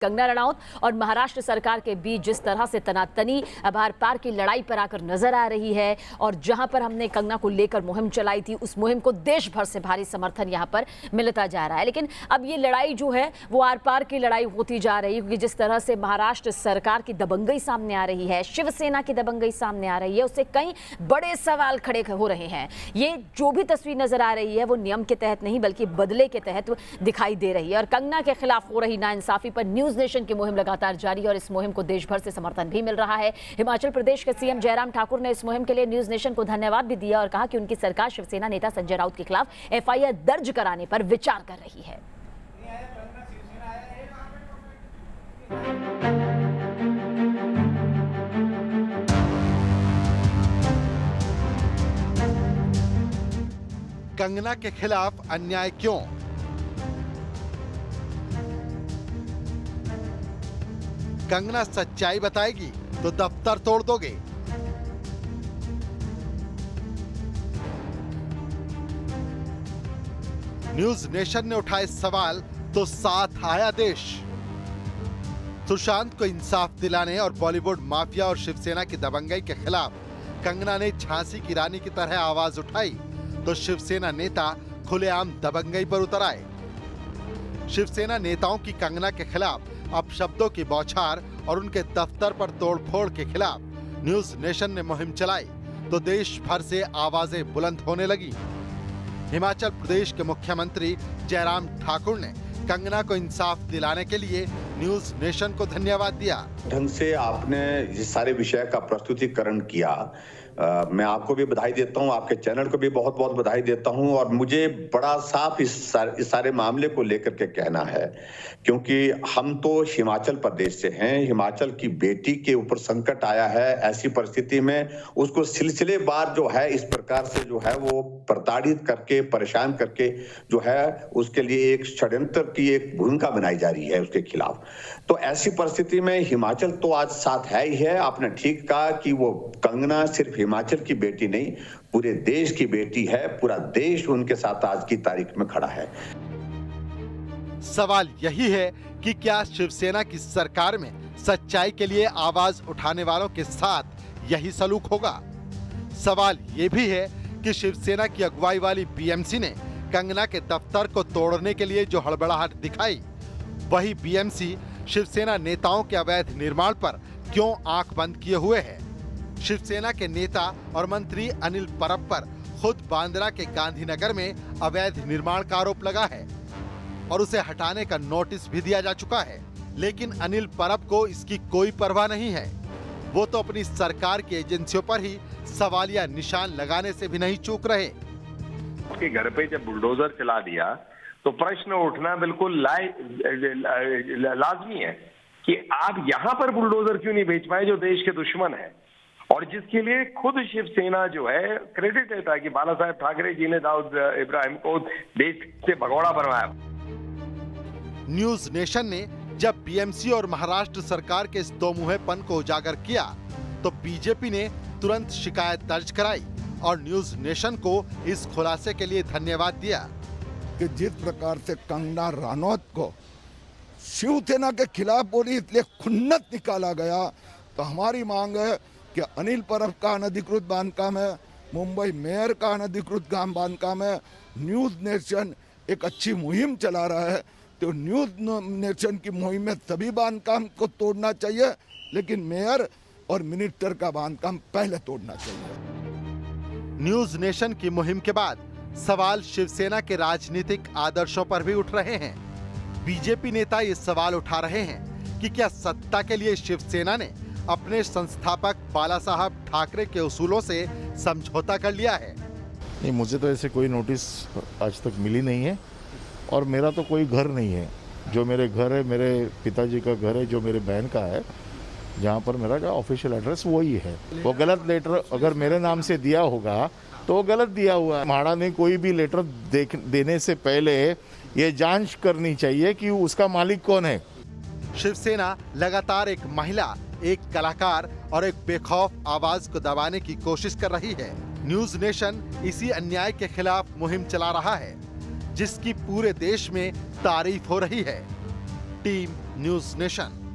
कंगना रनौत और महाराष्ट्र सरकार के बीच जिस तरह से तनातनी आर पार की लड़ाई पर आकर नजर आ रही है और जहां पर हमने कंगना को लेकर मुहिम चलाई थी, उस मुहिम को देश भर से भारी समर्थन यहां पर मिलता जा रहा है। लेकिन अब ये लड़ाई जो है वो आर पार की लड़ाई होती जा रही है, क्योंकि जिस तरह से महाराष्ट्र सरकार की दबंगई सामने आ रही है, शिवसेना की दबंगई सामने आ रही है, उससे कई बड़े सवाल खड़े हो रहे हैं। ये जो भी तस्वीर नजर आ रही है वो नियम के तहत नहीं बल्कि बदले के तहत दिखाई दे रही है। और कंगना के खिलाफ हो रही नाइंसाफी पर न्यूज नेशन की मुहिम लगातार जारी है और इस मुहिम को देश भर से समर्थन भी मिल रहा है। हिमाचल प्रदेश के सीएम जयराम ठाकुर ने इस मुहिम के लिए न्यूज नेशन को धन्यवाद भी दिया और कहा कि उनकी सरकार शिवसेना नेता संजय राउत के खिलाफ एफआईआर दर्ज कराने पर विचार कर रही है। कंगना के खिलाफ अन्याय क्यों? कंगना सच्चाई बताएगी तो दफ्तर तोड़ दोगे। न्यूज नेशन ने उठाए सवाल तो साथ आया देश। सुशांत को इंसाफ दिलाने और बॉलीवुड माफिया और शिवसेना की दबंगई के खिलाफ कंगना ने झांसी की रानी की तरह आवाज उठाई तो शिवसेना नेता खुलेआम दबंगई पर उतर आए। शिवसेना नेताओं की कंगना के खिलाफ अपशब्दों की बौछार और उनके दफ्तर पर तोड़फोड़ के खिलाफ न्यूज नेशन ने मुहिम चलाई तो देश भर से आवाजें बुलंद होने लगी। हिमाचल प्रदेश के मुख्यमंत्री जयराम ठाकुर ने कंगना को इंसाफ दिलाने के लिए न्यूज नेशन को धन्यवाद दिया। ढंग से आपने इस सारे विषय का प्रस्तुतिकरण किया, मैं आपको भी बधाई देता हूं, आपके चैनल को भी बहुत बहुत बधाई देता हूं। और मुझे बड़ा साफ इस सारे मामले को लेकर के कहना है, क्योंकि हम तो हिमाचल प्रदेश से हैं, हिमाचल की बेटी के ऊपर संकट आया है। ऐसी परिस्थिति में उसको सिलसिलेवार जो है इस प्रकार से जो है वो प्रताड़ित करके परेशान करके जो है उसके लिए एक षड्यंत्र की एक भूमिका बनाई जा रही है उसके खिलाफ। तो ऐसी परिस्थिति में हिमाचल तो आज साथ है ही है। आपने ठीक कहा कि वो कंगना सिर्फ हिमाचल की बेटी नहीं, पूरे देश की बेटी है। पूरा देश उनके साथ आज की तारीख में खड़ा है। सवाल यही है कि क्या शिवसेना की सरकार में सच्चाई के लिए आवाज उठाने वालों के साथ यही सलूक होगा? सवाल यह भी है कि शिवसेना की अगुवाई वाली बीएमसी ने कंगना के दफ्तर को तोड़ने के लिए जो हड़बड़ाहट दिखाई, वही बीएमसी शिवसेना नेताओं के अवैध निर्माण पर क्यों आंख बंद किए हुए है? शिवसेना के नेता और मंत्री अनिल परब पर खुद बांद्रा के गांधीनगर में अवैध निर्माण का आरोप लगा है और उसे हटाने का नोटिस भी दिया जा चुका है। लेकिन अनिल परब को इसकी कोई परवाह नहीं है। वो तो अपनी सरकार की एजेंसियों पर ही सवालिया निशान लगाने से भी नहीं चूक रहे। उसके घर पे जब बुलडोजर चला दिया तो प्रश्न उठना बिल्कुल लाजमी है कि आप यहाँ पर बुलडोजर क्यों नहीं भेज पाए जो देश के दुश्मन है, और जिसके लिए खुद शिवसेना जो है क्रेडिट देता है कि बाला साहेब ठाकरे जी ने दाऊद इब्राहिम को देश से भगोड़ा बनवाया। न्यूज नेशन ने जब बीएमसी और महाराष्ट्र सरकार के इस दोमुहेपन को उजागर किया तो बीजेपी ने तुरंत शिकायत दर्ज कराई और न्यूज नेशन को इस खुलासे के लिए धन्यवाद दिया कि जिस प्रकार से कंगना रनौत को शिवसेना के खिलाफ बोली इसलिए खुन्नत निकाला गया, तो हमारी मांग है कि अनिल परब का अनधिकृत बांधकाम है, मुंबई मेयर का अनधिकृत बांधकाम है। न्यूज नेशन एक अच्छी मुहिम चला रहा है, तो न्यूज नेशन की मुहिम में सभी बांधकाम को तोड़ना चाहिए, लेकिन मेयर और मिनिस्टर का बांधकाम पहले तोड़ना चाहिए। न्यूज नेशन की मुहिम के बाद सवाल शिवसेना के राजनीतिक आदर्शों पर भी उठ रहे हैं। बीजेपी नेता ये सवाल उठा रहे हैं कि क्या सत्ता के लिए शिवसेना ने अपने संस्थापक बाला साहब ठाकरे के उसूलों से समझौता कर लिया है? नहीं, मुझे तो ऐसे कोई नोटिस आज तक मिली नहीं है और मेरा तो कोई घर नहीं है। जो मेरे घर है, मेरे पिताजी का घर है, जो मेरे बहन का है, जहाँ पर मेरा जो ऑफिशियल एड्रेस वही है। वो गलत लेटर अगर मेरे नाम से दिया होगा तो वो गलत दिया हुआ है। म्हाडा ने कोई भी लेटर देने से पहले ये जांच करनी चाहिए कि उसका मालिक कौन है। शिवसेना लगातार एक महिला, एक कलाकार और एक बेखौफ आवाज को दबाने की कोशिश कर रही है। न्यूज नेशन इसी अन्याय के खिलाफ मुहिम चला रहा है, जिसकी पूरे देश में तारीफ हो रही है। Team news nation.